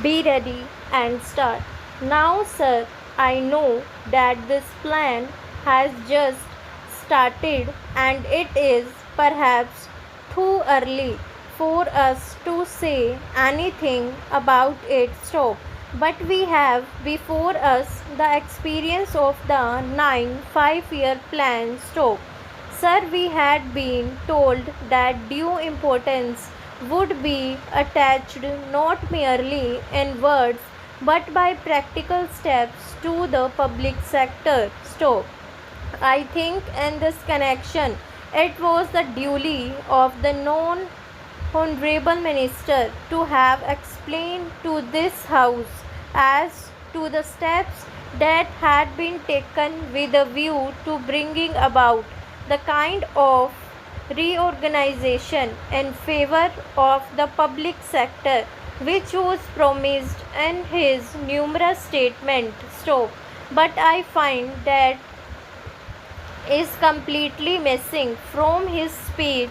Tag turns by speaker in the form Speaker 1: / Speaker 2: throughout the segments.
Speaker 1: Be ready and start. Now, sir, I know that this plan has just started and it is perhaps too early for us to say anything about it. Stop. But we have before us the experience of the 9 5-year plan. Stop. Sir, we had been told that due importance would be attached not merely in words but by practical steps to the public sector. Stop. I think in this connection it was the duty of the non Honorable Minister to have explained to this House as to the steps that had been taken with a view to bringing about the kind of reorganization in favor of the public sector which was promised in his numerous statements. Stop. But I find that is completely missing from his speech,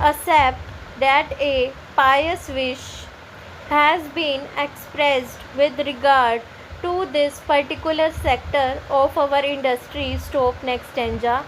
Speaker 1: except that a pious wish has been expressed with regard to this particular sector of our industry. Stop. Next stanza.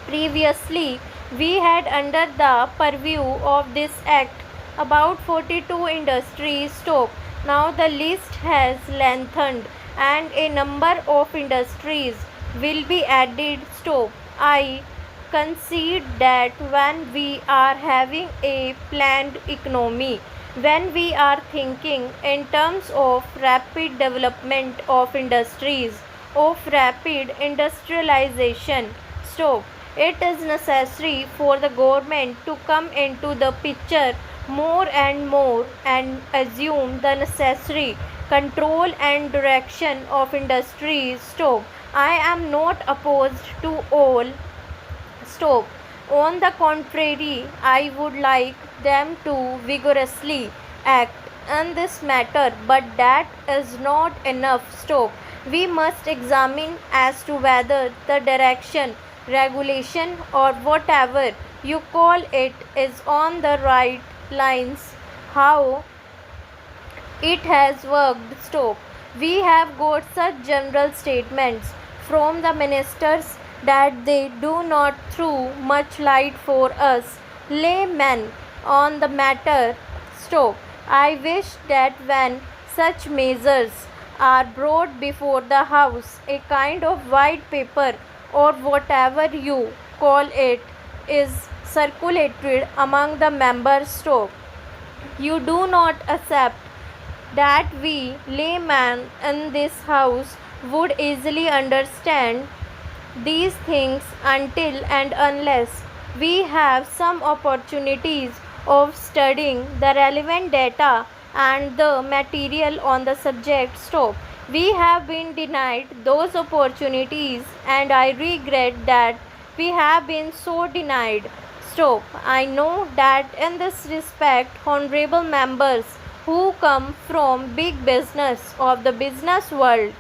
Speaker 1: Previously, we had under the purview of this act about 42 industries. Stop. Now the list has lengthened and a number of industries will be added. Stop. I concede that when we are having a planned economy, when we are thinking in terms of rapid development of industries, of rapid industrialization, stop. It is necessary for the government to come into the picture more and more and assume the necessary control and direction of industries. Stop. I am not opposed to all. Stop. On the contrary, I would like them to vigorously act on this matter, but that is not enough. Stop. We must examine as to whether the direction, regulation, or whatever you call it is on the right lines. How it has worked. Stop. We have got such general statements from the ministers that they do not throw much light for us laymen on the matter. Stop. I wish that when such measures are brought before the House, a kind of white paper or whatever you call it is circulated among the members. Stop. You do not accept that we laymen in this House would easily understand these things until and unless we have some opportunities of studying the relevant data and the material on the subject. Stop. We have been denied those opportunities and I regret that we have been so denied. Stop. I know that in this respect, honorable members who come from big business of the business world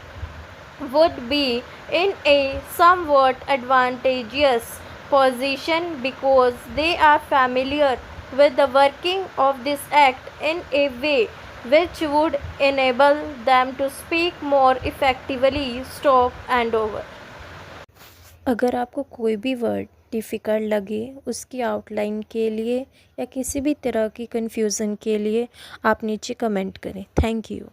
Speaker 1: would be in a somewhat advantageous position because they are familiar with the working of this act in a way which would enable them to speak more effectively. Stop and over.
Speaker 2: अगर आपको कोई भी word difficult लगे उसकी outline के लिए या किसी भी तरह की कन्फ्यूज़न के लिए आप नीचे कमेंट करें। Thank you.